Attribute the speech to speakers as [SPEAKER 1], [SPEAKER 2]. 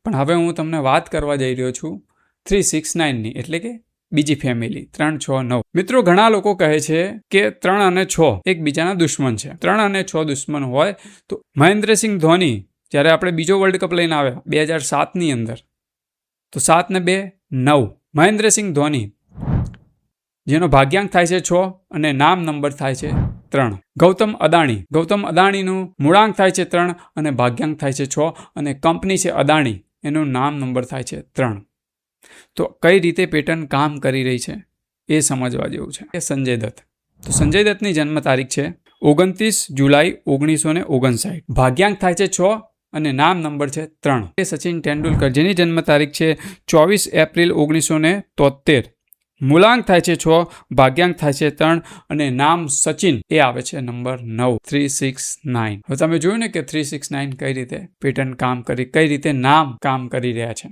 [SPEAKER 1] પણ હવે હું તમને વાત કરવા જઈ રહ્યો છું 369ની, એટલે કે બીજી ફેમિલી 3, 6, 9. મિત્રો ઘણા લોકો કહે છે કે 3 અને 6 એકબીજાના દુશ્મન છે. 3 અને 6 દુશ્મન હોય તો મહેન્દ્રસિંહ ધોની જ્યારે આપણે બીજો વર્લ્ડ કપ લઈને આવ્યા 2007ની અંદર, તો 7 ને 2 9. મહેન્દ્રસિંહ ધોની જેનો ભાગ્યાંક થાય છે 6 અને નામ નંબર થાય છે 3. ગૌતમ અદાણીનું મૂળાંક થાય છે 3 અને ભાગ્યાંક થાય છે 6 અને કંપની છે અદાણી, એનું નામ નંબર થાય છે 3. તો કઈ રીતે પેટર્ન કામ કરી રહી છે એ સમજવા જેવું છે. સંજય દત્ત, તો સંજય દત્તની જન્મ તારીખ છે 29 જુલાઈ 1959. ભાગ્યાંક થાય છે 6 અને નામ નંબર છે 3. સચિન તેંડુલકર જેની જન્મ તારીખ છે 24 એપ્રિલ 1973. મૂળાંક થાય છે 6, ભાગ્યાંક થાય છે 3 અને નામ સચિન, એ આવે છે નંબર 9. 369. હવે તમે જોયું ને કે 369 કઈ રીતે પેટર્ન કામ કરી, કઈ રીતે નામ કામ કરી રહ્યા છે.